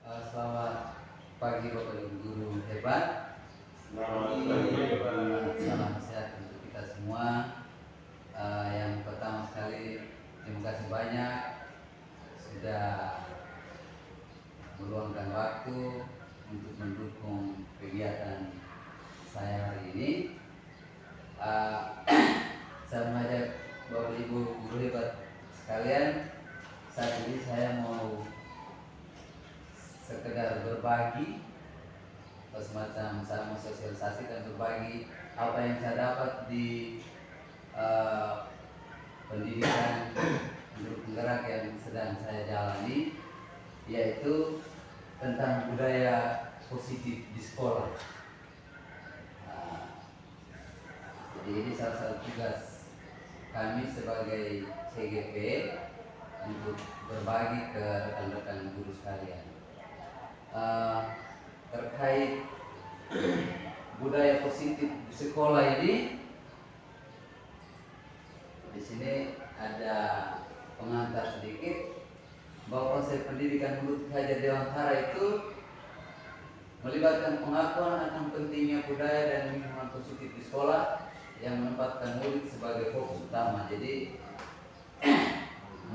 Selamat pagi Bapak Ibu guru hebat. Selamat pagi Bapak. Salam sehat untuk kita semua. Yang pertama sekali terima kasih banyak sudah meluangkan waktu untuk mendukung kegiatan saya hari ini. Saya mengajak Bapak Ibu guru hebat sekalian, saat ini saya mau sekedar berbagi atau semacam saya mau sosialisasi dan berbagi apa yang saya dapat di pendidikan guru penggerak yang sedang saya jalani, yaitu tentang budaya positif di sekolah. Jadi ini salah satu tugas kami sebagai CGP untuk berbagi ke rekan-rekan guru sekalian. Terkait budaya positif di sekolah ini, di sini ada pengantar sedikit bahwa konsep pendidikan menurut Ki Hajar Dewantara itu melibatkan pengakuan akan pentingnya budaya dan lingkungan positif di sekolah yang menempatkan murid sebagai fokus utama. Jadi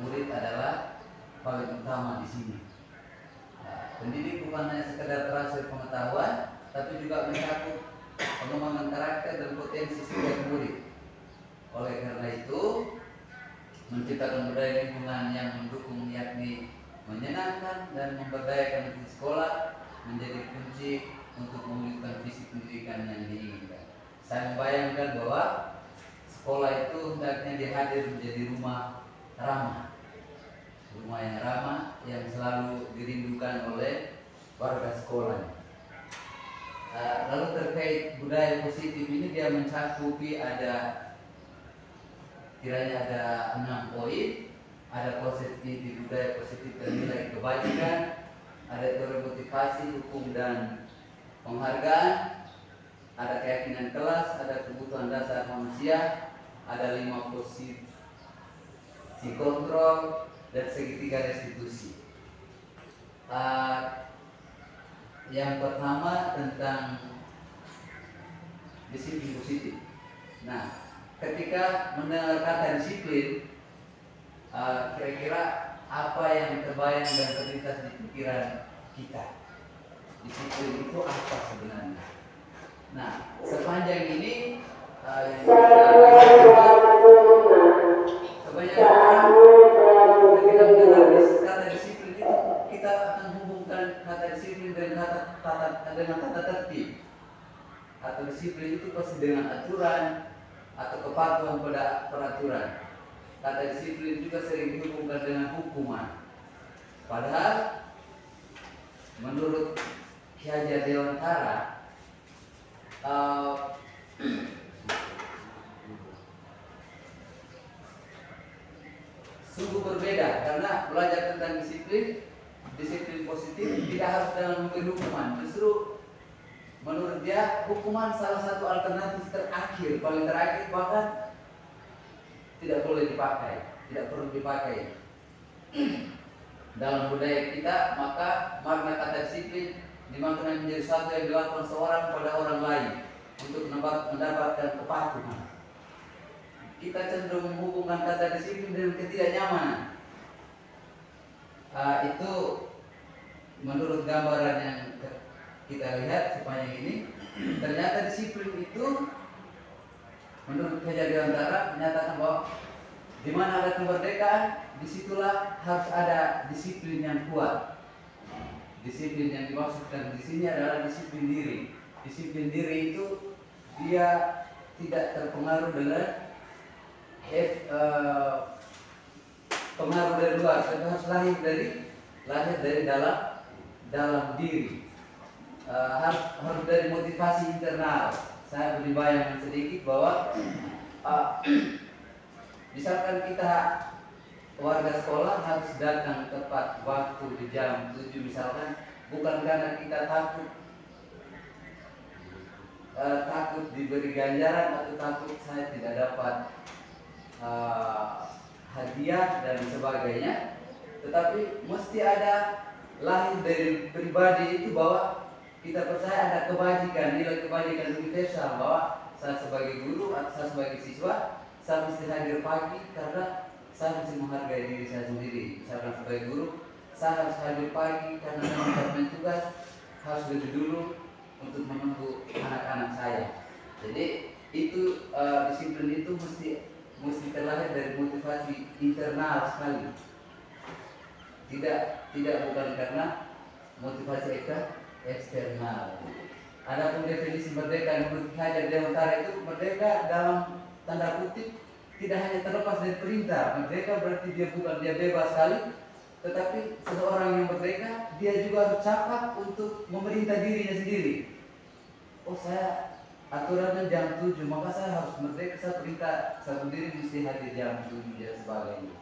murid adalah paling utama di sini. Pendidik bukan hanya sekedar transfer pengetahuan, tapi juga mencakup pengembangan karakter dan potensi setiap murid. Oleh karena itu, menciptakan budaya lingkungan yang mendukung, yakni menyenangkan dan memberdayakan di sekolah, menjadi kunci untuk mewujudkan visi pendidikan yang diinginkan. Saya membayangkan bahwa sekolah itu hendaknya dihadir menjadi rumah ramah. Rumah yang ramah yang selalu dirindukan oleh warga sekolah. Lalu terkait budaya positif ini, dia mencakupi kiranya ada 6 poin. Ada konsep inti budaya positif dan nilai kebajikan, ada teori motivasi, hukum dan penghargaan, ada keyakinan kelas, ada kebutuhan dasar manusia, ada 5 posisi kontrol, dan segitiga restitusi. Yang pertama tentang disiplin positif. Nah, ketika mendengar kata disiplin, kira-kira apa yang terbayang dan terlintas di pikiran kita? Disiplin itu apa sebenarnya? Nah, sepanjang ini kebanyakan orang ketika mendengar kata disiplin itu, kita akan hubungkan kata disiplin dengan tata tertib, atau disiplin itu pasti dengan aturan atau kepatuhan pada peraturan. Kata disiplin juga sering dihubungkan dengan hukuman. Padahal menurut Ki Hajar Dewantara, sungguh berbeda, karena belajar tentang disiplin positif tidak harus dengan memberi hukuman. Justru menurut dia hukuman salah satu alternatif terakhir, paling terakhir, bahkan tidak boleh dipakai, tidak perlu dipakai. Dalam budaya kita, maka makna kata disiplin dimaknai menjadi sesuatu yang dilakukan seorang pada orang lain untuk mendapatkan kepatuhan. Kita cenderung menghubungkan kata disiplin dengan ketidaknyamanan. Itu menurut gambaran yang kita lihat sepanjang ini, ternyata disiplin itu menurut Ki Hajar Dewantara menyatakan bahwa di mana ada kemerdekaan, disitulah harus ada disiplin yang kuat. Disiplin yang dimaksudkan di sini adalah disiplin diri. Disiplin diri itu dia tidak terpengaruh dengan pengaruh dari luar, tapi harus lahir dari dalam diri. Harus dari motivasi internal. Saya beri bayangan sedikit bahwa misalkan kita warga sekolah harus datang tepat waktu di jam 7 misalkan, bukan karena kita takut diberi ganjaran atau takut saya tidak dapat hadiah dan sebagainya, tetapi mesti ada lahir dari pribadi itu bahwa kita percaya ada kebajikan, nilai kebajikan universal, bahwa saya sebagai guru atau saya sebagai siswa, saya mesti hadir pagi karena saya mesti menghargai diri saya sendiri. Misalkan sebagai guru, saya harus hadir pagi karena menjalankan tugas harus lebih dulu untuk menunggu anak-anak saya. Jadi itu disiplin itu mesti terlahir dari motivasi internal sekali. Tidak bukan karena motivasi eksternal. Adapun definisi merdeka menurut Hajar Dewantara itu, merdeka dalam tanda kutip tidak hanya terlepas dari perintah. Merdeka berarti dia bebas sekali, tetapi seseorang yang merdeka dia juga harus cakap untuk memerintah dirinya sendiri. Oh, saya aturannya jam 7, maka saya harus merdeka, saya perintah saya sendiri mesti hadir jam 7 dan sebagainya.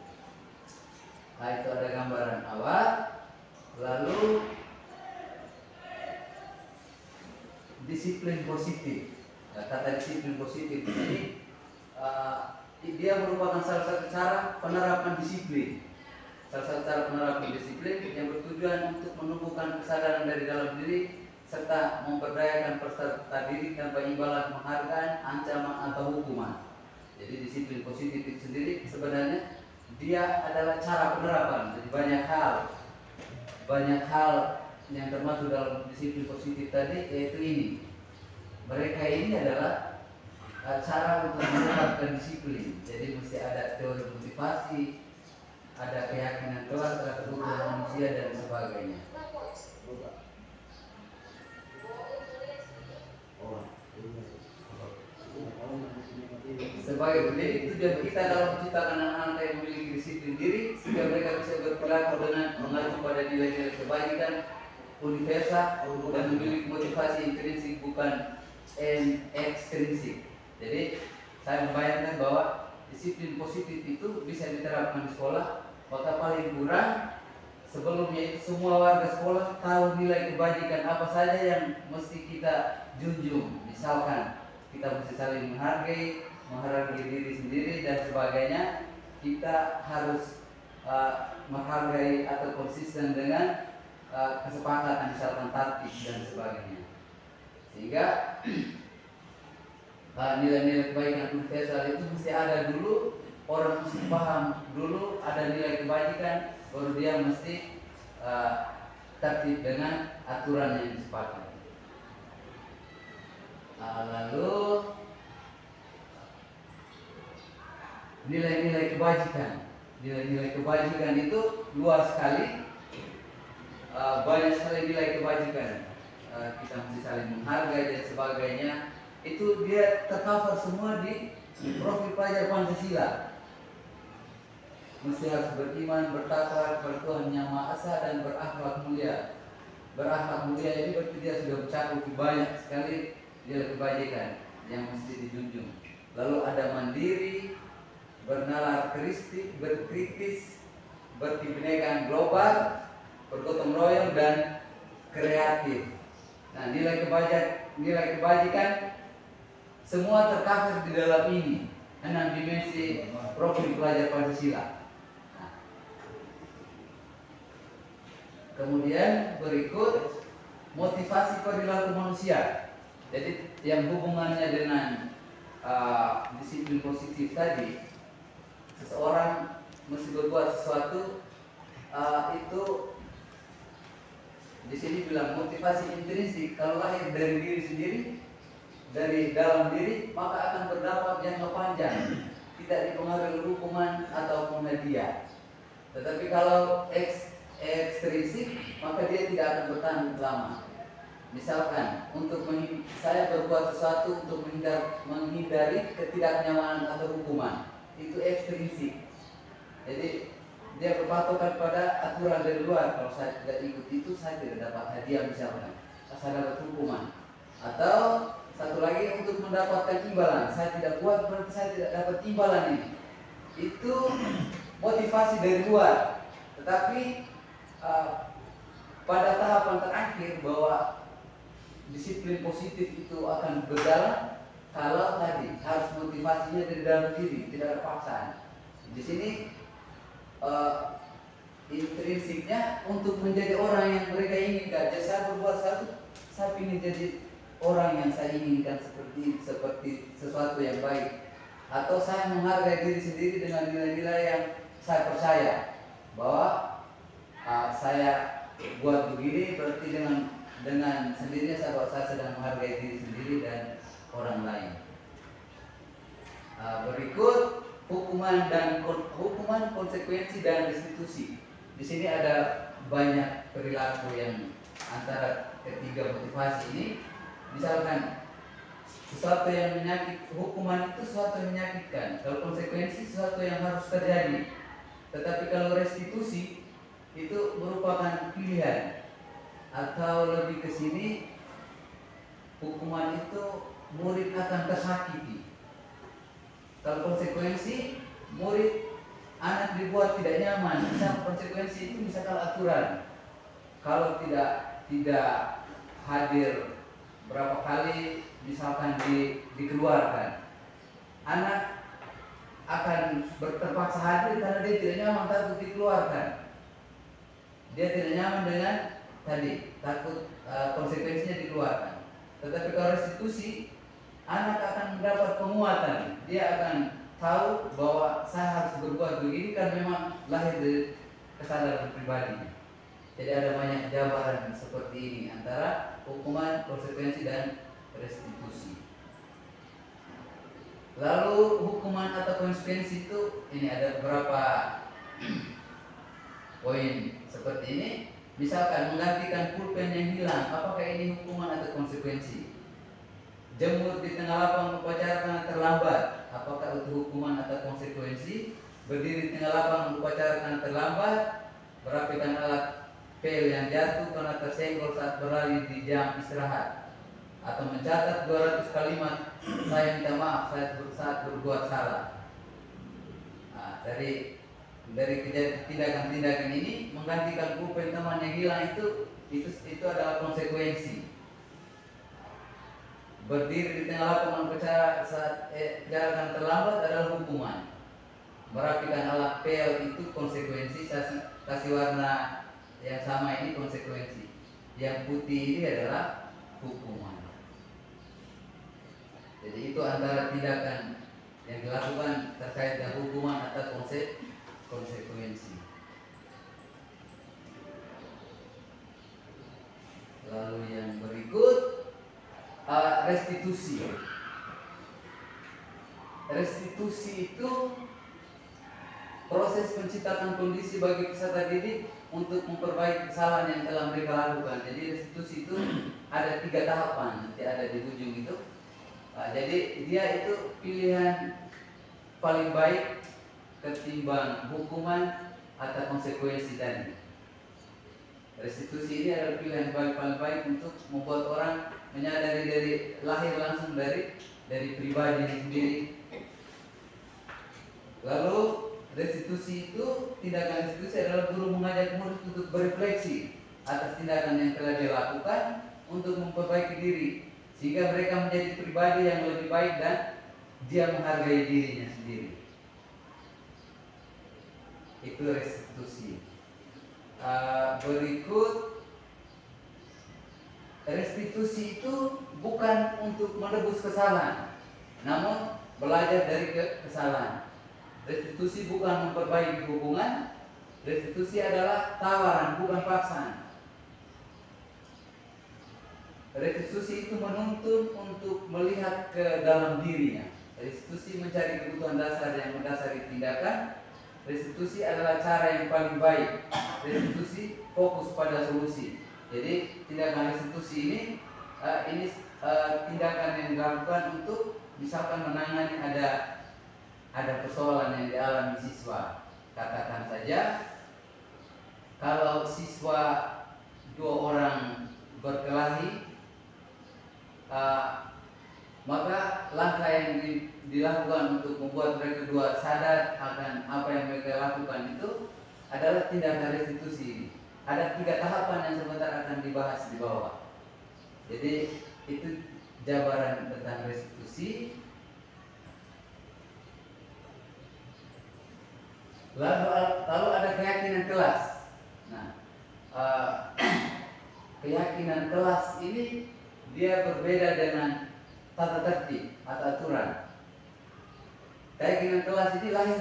Nah, itu ada gambaran awal. Lalu disiplin positif. Nah, kata disiplin positif ini dia merupakan salah satu cara penerapan disiplin. Salah satu cara penerapan disiplin yang bertujuan untuk menumbuhkan kesadaran dari dalam diri serta memperdayakan peserta didik tanpa imbalan penghargaan, ancaman atau hukuman. Jadi disiplin positif itu sendiri sebenarnya dia adalah cara penerapan. Jadi banyak hal yang termasuk dalam disiplin positif tadi, yaitu ini. Mereka ini adalah cara untuk menerapkan disiplin. Jadi mesti ada teori motivasi, ada keyakinan kelas terhadap kebutuhan manusia dan sebagainya. Sebagai pendidik, tujuan kita dalam menciptakan anak-anak yang memiliki disiplin diri sehingga mereka bisa berperilaku dengan mengacu pada nilai-nilai kebaikan universal dan memiliki motivasi intrinsik bukan ekstrinsik. Jadi saya membayangkan bahwa disiplin positif itu bisa diterapkan di sekolah, maka paling kurang sebelumnya itu semua warga sekolah tahu nilai kebajikan apa saja yang mesti kita junjung. Misalkan kita mesti saling menghargai diri sendiri dan sebagainya. Kita harus menghargai atau konsisten dengan kesepakatan, misalkan tertib dan sebagainya. Sehingga nilai-nilai kebaikan universal itu mesti ada dulu, orang mesti paham dulu ada nilai kebajikan, baru dia mesti tertib dengan aturan yang disepakati. Lalu nilai-nilai kebajikan itu luas sekali, banyak sekali nilai kebajikan. Kita mesti saling menghargai dan sebagainya. Itu dia tercover semua di profil pelajar Pancasila. Mesti harus beriman, bertakwa kepada Tuhan Yang Maha Esa dan berakhlak mulia. Berakhlak mulia ini berarti dia sudah mencakup banyak sekali nilai kebajikan yang mesti dijunjung. Lalu ada mandiri, bernalar berkritis, berkebinekaan global, bergotong royong dan kreatif. Nah, nilai kebajikan semua tercover di dalam ini 6 dimensi profil pelajar Pancasila. Nah, kemudian berikut motivasi perilaku manusia. Jadi yang hubungannya dengan disiplin positif tadi, seseorang mesti berbuat sesuatu itu di sini bilang motivasi intrinsik. Kalau lahir dari diri sendiri, dari dalam diri, maka akan berdampak jangka panjang, tidak dipengaruhi hukuman ataupun hadiah. Tetapi kalau ekstrinsik, maka dia tidak akan bertahan lama. Misalkan saya berbuat sesuatu untuk menghindari ketidaknyamanan atau hukuman, itu ekstrinsik. Jadi dia berpatokan pada aturan dari luar. Kalau saya tidak ikut itu, saya tidak dapat hadiah misalnya, saya dapat hukuman. Atau satu lagi untuk mendapatkan imbalan, saya tidak buat berarti saya tidak dapat imbalan ini. Itu motivasi dari luar. Tetapi pada tahapan terakhir bahwa disiplin positif itu akan berjalan kalau tadi harus motivasinya dari dalam diri, tidak ada paksaan. Di sini intrinsiknya untuk menjadi orang yang mereka inginkan. Jadi saya berbuat satu, saya ingin jadi orang yang saya inginkan seperti sesuatu yang baik. Atau saya menghargai diri sendiri dengan nilai-nilai yang saya percaya bahwa saya buat begini berarti dengan sendirinya saya sedang menghargai diri sendiri dan orang lain. Berikut hukuman, konsekuensi dan restitusi. Di sini ada banyak perilaku yang antara ketiga motivasi ini. Misalkan sesuatu yang hukuman itu sesuatu yang menyakitkan. Kalau konsekuensi sesuatu yang harus terjadi. Tetapi kalau restitusi itu merupakan pilihan. Atau lebih ke sini, hukuman itu murid akan tersakiti. Kalau konsekuensi, murid anak dibuat tidak nyaman. Misal konsekuensi itu misalkan aturan. Kalau tidak hadir berapa kali misalkan dikeluarkan, anak akan terpaksa hadir karena dia tidak nyaman takut dikeluarkan. Dia tidak nyaman dengan tadi takut konsekuensinya dikeluarkan. Tetapi kalau restitusi, anak akan mendapat penguatan. Dia akan tahu bahwa saya harus berbuat begini karena memang lahir dari kesadaran pribadi. Jadi ada banyak jabaran seperti ini antara hukuman, konsekuensi dan restitusi. Lalu hukuman atau konsekuensi itu ini ada beberapa poin seperti ini. Misalkan menggantikan pulpen yang hilang, apakah ini hukuman atau konsekuensi? Jemur di tengah lapang upacara karena terlambat, apakah itu hukuman atau konsekuensi? Berdiri di tengah lapang upacara karena terlambat, merapikan alat pel yang jatuh karena tersenggol saat berlari di jam istirahat, atau mencatat 200 kalimat saya minta maaf saat berbuat salah. Dari tindakan-tindakan ini menggantikan pulpen teman yang hilang itu adalah konsekuensi. Berdiri di tengah lapangan upacara saat jalan terlambat adalah hukuman. Merapikan alat pel itu konsekuensi. Kasih warna yang sama ini konsekuensi. Yang putih ini adalah hukuman. Jadi itu antara tindakan yang dilakukan terkait dengan hukuman atau konsekuensi. Lalu yang berikut restitusi. Restitusi itu proses menciptakan kondisi bagi peserta didik untuk memperbaiki kesalahan yang telah mereka lakukan. Jadi restitusi itu ada 3 tahapan, nanti ada di ujung itu. Jadi dia itu pilihan paling baik ketimbang hukuman atau konsekuensi tadi. Restitusi ini adalah pilihan paling baik untuk membuat orang menyadari dari lahir langsung dari pribadi sendiri. Lalu restitusi itu, tindakan restitusi adalah guru mengajak murid untuk berefleksi atas tindakan yang telah dia lakukan untuk memperbaiki diri, sehingga mereka menjadi pribadi yang lebih baik dan dia menghargai dirinya sendiri. Itu restitusi. Berikut, restitusi itu bukan untuk menebus kesalahan, namun belajar dari kesalahan. Restitusi bukan memperbaiki hubungan. Restitusi adalah tawaran, bukan paksaan. Restitusi itu menuntun untuk melihat ke dalam dirinya. Restitusi mencari kebutuhan dasar yang mendasari tindakan. Restitusi adalah cara yang paling baik. Restitusi fokus pada solusi. Jadi tindakan restitusi ini tindakan yang dilakukan untuk misalkan menangani ada persoalan yang dialami siswa. katakan saja kalau siswa 2 orang berkelahi, maka langkah yang dilakukan untuk membuat mereka dua sadar akan apa yang mereka lakukan itu adalah tindakan restitusi. Ada 3 tahapan yang sebentar akan dibahas di bawah. Jadi itu jabaran tentang restitusi. Lalu ada keyakinan kelas. Nah, keyakinan kelas ini dia berbeda dengan tata tertib atau aturan. Keyakinan kelas ini lahir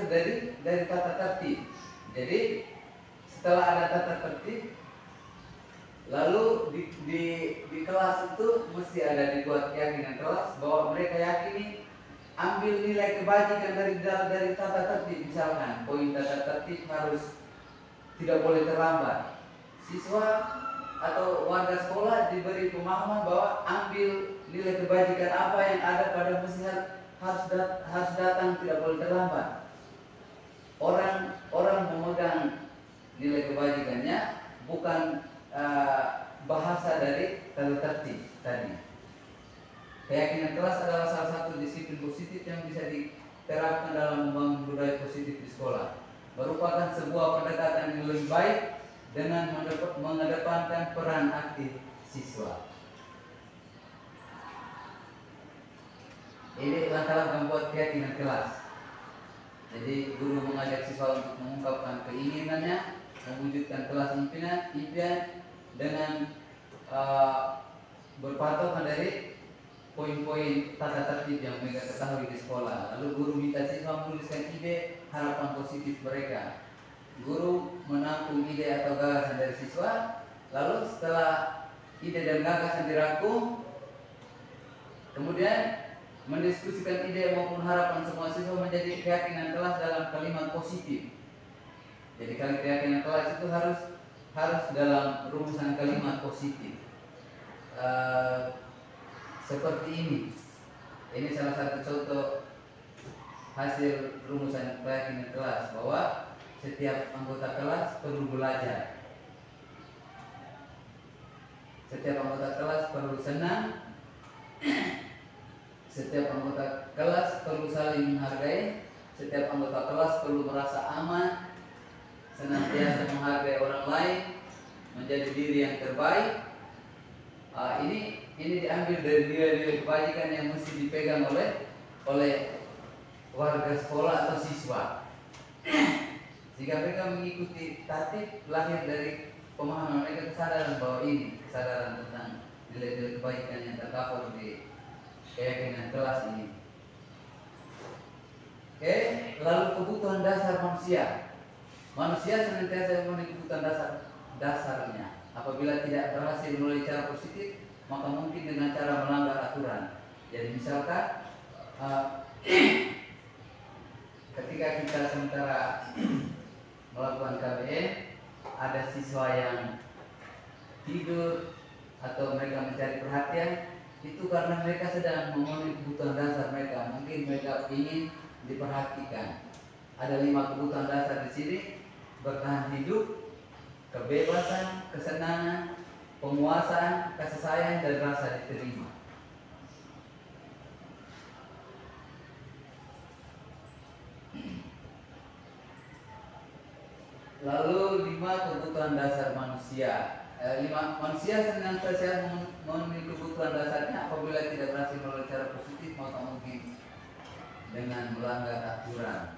dari tata tertib. Jadi setelah ada tata tertib, lalu di kelas itu mesti ada dibuat keyakinan kelas bahwa mereka yakini ambil nilai kebajikan dari tata tertib. Misalkan poin tata tertib harus tidak boleh terlambat. Siswa atau warga sekolah diberi pemahaman bahwa ambil nilai kebajikan apa yang ada pada mesti harus datang, tidak boleh terlambat. Orang memegang nilai kebajikannya bukan bahasa dari tata tertib tadi. Keyakinan kelas adalah salah satu disiplin positif yang bisa diterapkan dalam membangun budaya positif di sekolah. Merupakan sebuah pendekatan yang lebih baik dengan mengedepankan peran aktif siswa. Ini langkah-langkah membuat keyakinan kelas. Jadi guru mengajak siswa untuk mengungkapkan keinginannya, mewujudkan kelas impian dengan berpatokan dari poin-poin tata tertib yang mereka ketahui di sekolah. Lalu guru minta siswa menuliskan ide harapan positif mereka. Guru menampung ide atau gagasan dari siswa. Lalu setelah ide dan gagasan dirangkum, kemudian mendiskusikan ide maupun harapan semua siswa menjadi keyakinan kelas dalam kalimat positif. Jadi keyakinan kelas itu harus dalam rumusan kalimat positif. Seperti ini. Ini salah satu contoh hasil rumusan keyakinan kelas bahwa setiap anggota kelas perlu belajar. Setiap anggota kelas perlu senang. Setiap anggota kelas perlu saling menghargai. Setiap anggota kelas perlu merasa aman, senantiasa menghargai orang lain, menjadi diri yang terbaik. Ini diambil dari nilai-nilai kebajikan yang mesti dipegang oleh warga sekolah atau siswa. Jika mereka mengikuti tatib, lahir dari pemahaman mereka kesadaran bahwa ini kesadaran tentang nilai-nilai kebaikan yang tercover di keyakinan kelas ini. Oke, lalu kebutuhan dasar manusia. Manusia senantiasa memenuhi kebutuhan dasarnya. Apabila tidak berhasil melalui cara positif, maka mungkin dengan cara melanggar aturan. Jadi misalkan ketika kita sementara melakukan KBN, ada siswa yang tidur atau mereka mencari perhatian, itu karena mereka sedang memenuhi kebutuhan dasar mereka. Mungkin mereka ingin diperhatikan. Ada 5 kebutuhan dasar di sini: bertahan hidup, kebebasan, kesenangan, penguasaan, kasih sayang, dan rasa diterima. Lalu 5 kebutuhan dasar manusia. 5 manusia senantiasa memenuhi kebutuhan dasarnya. Apabila tidak berhasil melalui cara positif, maka mungkin dengan melanggar aturan.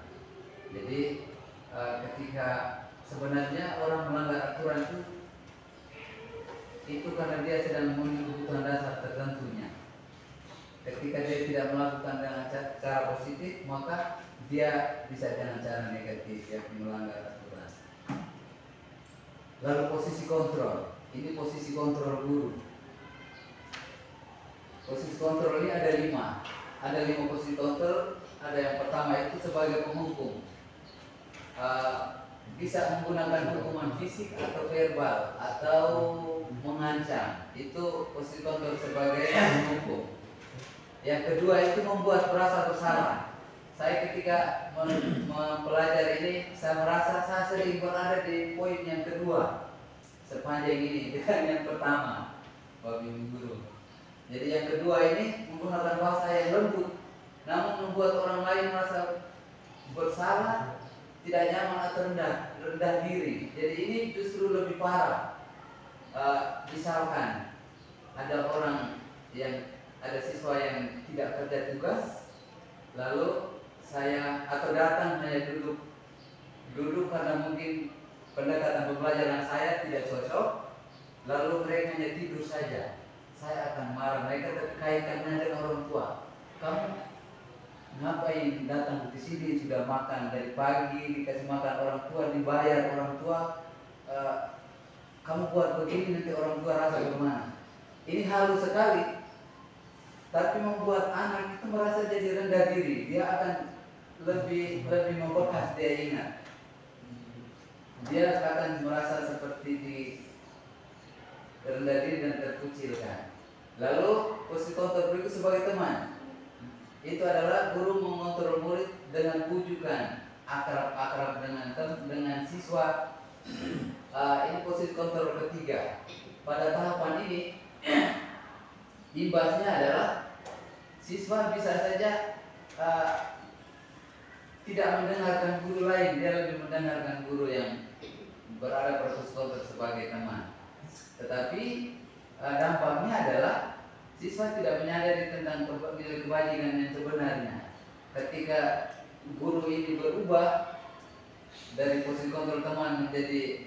Jadi ketika sebenarnya orang melanggar aturan itu karena dia sedang memenuhi kebutuhan dasar tertentunya. Ketika dia tidak melakukan dengan cara positif, maka dia bisa dengan cara negatif, yakni melanggar aturan. Lalu posisi kontrol. Ini posisi kontrol guru. Posisi kontrol ini ada 5. Ada 5 posisi kontrol. Ada yang pertama itu sebagai penghukum. Bisa menggunakan hukuman fisik atau verbal atau mengancam. Itu posisi kontrol sebagai penghukum. Yang kedua itu membuat merasa bersalah. saya ketika mempelajari ini, saya merasa saya sering berada di poin yang kedua sepanjang ini dengan yang pertama, Bapak Ibu Guru. Jadi yang kedua ini menggunakan bahasa yang lembut, namun membuat orang lain merasa bersalah, tidak nyaman atau rendah diri. Jadi ini justru lebih parah. Misalkan ada orang ada siswa yang tidak kerja tugas, lalu saya atau datang hanya duduk karena mungkin pendekatan pembelajaran saya tidak cocok, lalu mereka hanya tidur saja. Saya akan marah. Mereka terkaitkannya dengan orang tua. Kamu ngapain datang ke sini, sudah makan dari pagi, dikasih makan orang tua, dibayar orang tua, kamu buat begini, nanti orang tua rasa gimana? Ini halus sekali, tapi membuat anak itu merasa jadi rendah diri. Dia akan lebih membekas, dia ingat. Dia akan merasa seperti di rendah diri dan terkucilkan. Lalu posisi kontrol berikut sebagai teman, itu adalah guru mengontrol murid dengan bujukan, akrab dengan siswa. Ini posisi kontrol ketiga. Pada tahapan ini imbasnya adalah siswa bisa saja tidak mendengarkan guru lain, dia lebih mendengarkan guru yang berada posisi kontrol sebagai teman. Tetapi dampaknya adalah siswa tidak menyadari tentang nilai kebajikan yang sebenarnya. Ketika guru ini berubah dari posisi kontrol teman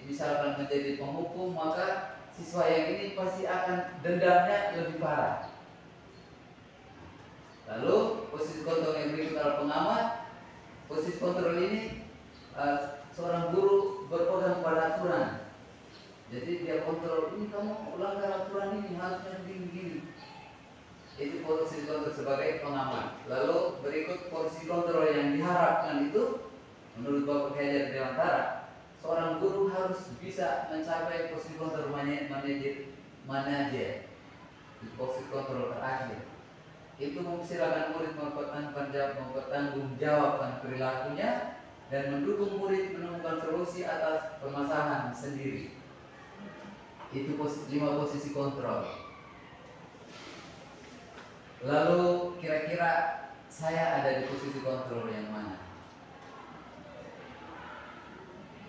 misalkan menjadi penghukum, maka siswa yang ini pasti akan dendamnya lebih parah. Lalu posisi kontrol yang berikut adalah pengamat. Posisi kontrol ini seorang guru berpegang pada aturan. Jadi dia kontrol, ini kamu melanggar aturan ini, harusnya begini. Itu posisi kontrol sebagai pengamat. Lalu berikut posisi kontrol yang diharapkan itu, menurut Bapak Hajar Dewantara, seorang guru harus bisa mencapai posisi kontrol manajer di posisi kontrol terakhir. Itu mempersilahkan murid mempertanggungjawabkan perilakunya dan mendukung murid menemukan solusi atas permasalahan sendiri. Itu 5 posisi kontrol. Lalu kira-kira saya ada di posisi kontrol yang mana?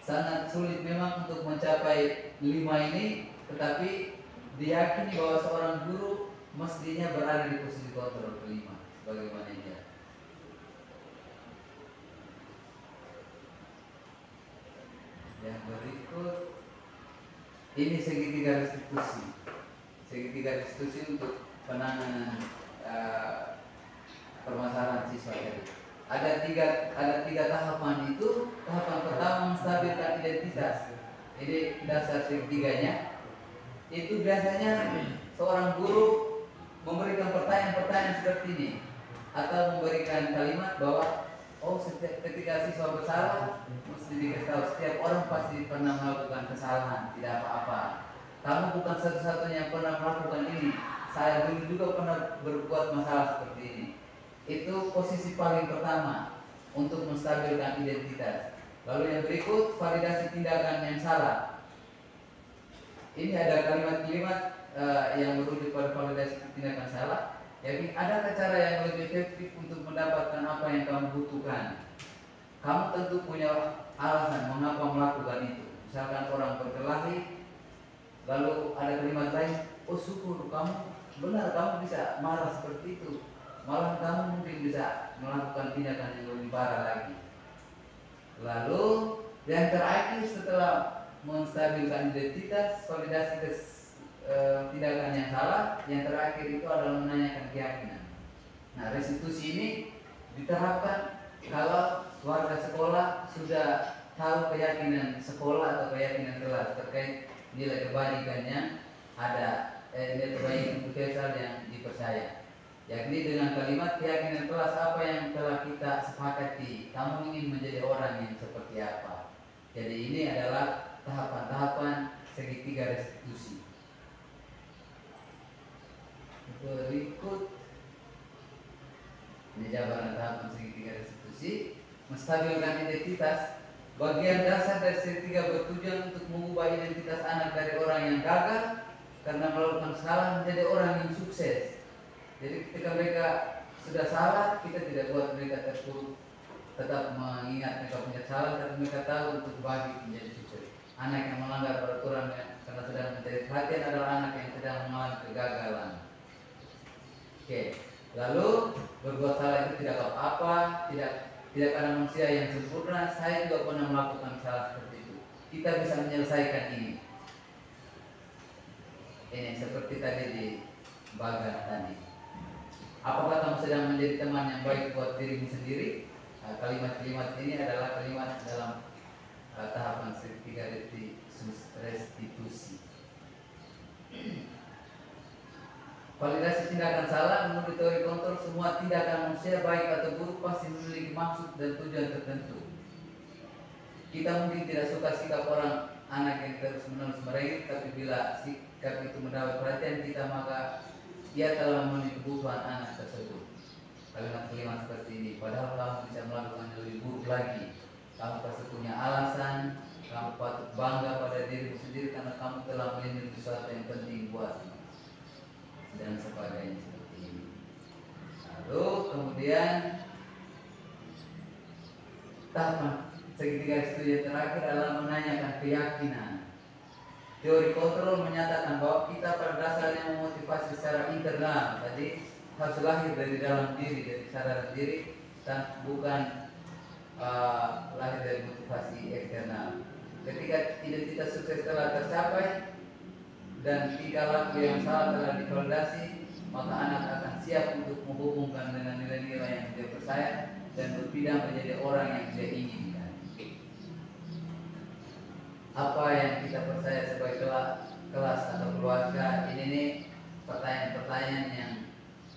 Sangat sulit memang untuk mencapai 5 ini, tetapi diyakini bahwa seorang guru mestinya berada di posisi kontrol kelima sebagai manajer. Yang berikut ini segitiga restitusi. Segitiga restitusi untuk penanganan permasalahan siswa tadi. Ada tiga tahapan itu. Tahapan pertama menstabilkan identitas. Ini dasar segitiganya. Itu biasanya seorang guru memberikan pertanyaan-pertanyaan seperti ini, atau memberikan kalimat bahwa ketika siswa bersalah mesti dikasih tahu, setiap orang pasti pernah melakukan kesalahan, tidak apa-apa. Kamu bukan satu-satunya yang pernah melakukan ini. Saya dulu juga pernah berbuat masalah seperti ini. Itu posisi paling pertama untuk menstabilkan identitas. Lalu yang berikut, validasi tindakan yang salah. Ini ada kalimat-kalimat yang merujuk pada validasi tindakan salah. Jadi adakah cara yang lebih efektif untuk mendapatkan apa yang kamu butuhkan? Kamu tentu punya alasan mengapa melakukan itu. Misalkan orang berkelahi, lalu ada kalimat lain, oh syukur kamu benar, kamu bisa marah seperti itu. Malah kamu mungkin bisa melakukan tindakan yang lebih parah lagi. Lalu yang terakhir setelah menstabilkan identitas, validasi tindakan yang salah, yang terakhir itu adalah menanyakan keyakinan. Nah, restitusi ini diterapkan kalau warga sekolah sudah tahu keyakinan sekolah atau keyakinan kelas terkait nilai kebajikan yang ada, nilai kebaikan universal yang dipercaya. Yakni dengan kalimat keyakinan kelas apa yang telah kita sepakati, kamu ingin menjadi orang yang seperti apa. Jadi ini adalah tahapan-tahapan segitiga restitusi. Berikut ini jabaran tahapan segitiga restitusi. konstitusi, menstabilkan identitas. Bagian dasar dari segitiga bertujuan untuk mengubah identitas anak dari orang yang gagal karena melakukan salah menjadi orang yang sukses. Jadi ketika mereka sudah salah, kita tidak buat mereka terpuruk, tetap mengingat mereka punya salah, tapi mereka tahu untuk bagi menjadi sukses. Anak yang melanggar peraturan karena sedang mencari perhatian adalah anak yang sedang mengalami kegagalan. Oke, lalu berbuat salah itu tidak apa-apa, tidak ada manusia yang sempurna. Saya juga pernah melakukan salah seperti itu. Kita bisa menyelesaikan ini. Ini seperti tadi di bagan tadi. Apakah kamu sedang menjadi teman yang baik buat dirimu sendiri? Kalimat-kalimat ini adalah kalimat dalam tahapan segitiga restitusi. Validasi tindakan salah menurut teori kontrol, semua tindakan manusia baik atau buruk pasti memiliki maksud dan tujuan tertentu. Kita mungkin tidak suka sikap orang anak yang terus-menerus merengek, tapi bila sikap itu mendapat perhatian kita, maka ia telah memenuhi kebutuhan anak tersebut. Kalimat-kalimat seperti ini, padahal kamu bisa melakukan yang lebih buruk lagi. Kamu pasti punya alasan, kamu patut bangga pada dirimu sendiri karena kamu telah melindungi sesuatu yang penting buatmu, dan sebagainya seperti ini. Lalu kemudian tahapan segitiga setuju terakhir adalah menanyakan keyakinan. Teori kontrol menyatakan bahwa kita pada dasarnya memotivasi secara internal, tadi harus lahir dari dalam diri, dari sadar diri, dan bukan lahir dari motivasi eksternal. Ketika identitas sukses telah tercapai dan tingkah laku yang salah telah divalidasi, maka anak akan siap untuk menghubungkan dengan nilai-nilai yang dia percaya dan berpindah menjadi orang yang dia inginkan. Apa yang kita percaya sebagai kelas atau keluarga, ini nih pertanyaan-pertanyaan yang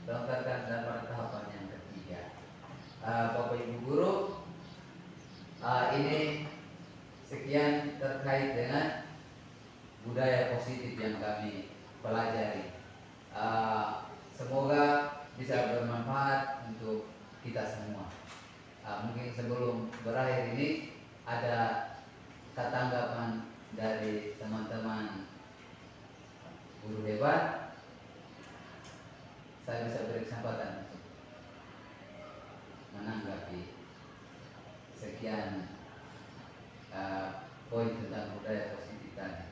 dilontarkan dalam tahapan yang ketiga. Bapak Ibu Guru, ini sekian terkait dengan budaya positif yang kami pelajari. Semoga bisa bermanfaat untuk kita semua. Mungkin sebelum berakhir ini ada tanggapan dari teman-teman guru hebat. Saya bisa beri kesempatan untuk menanggapi sekian poin tentang budaya positif tadi.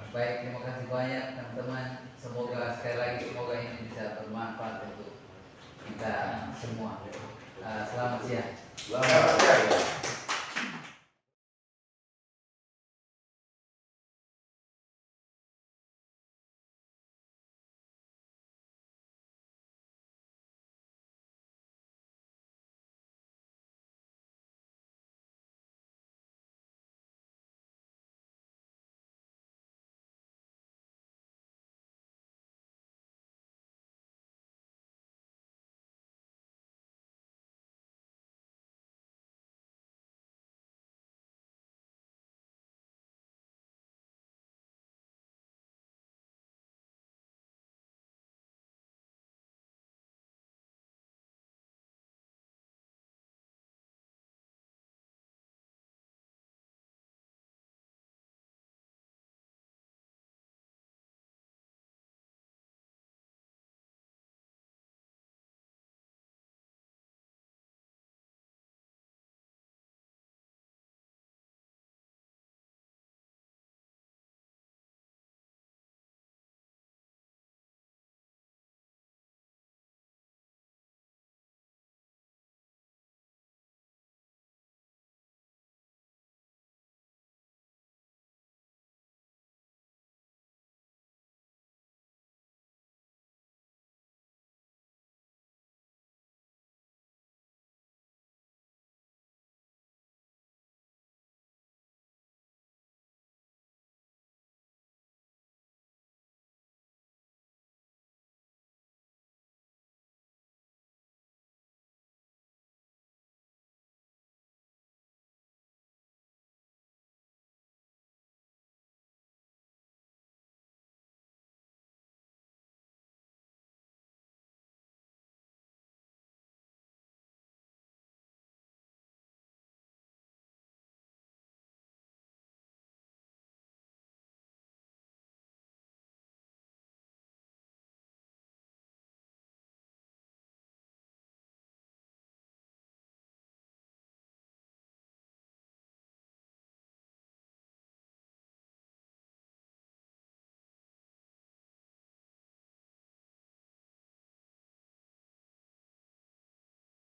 Baik, terima kasih banyak teman-teman. Semoga sekali lagi ini bisa bermanfaat untuk kita semua. Selamat siang. Selamat siang.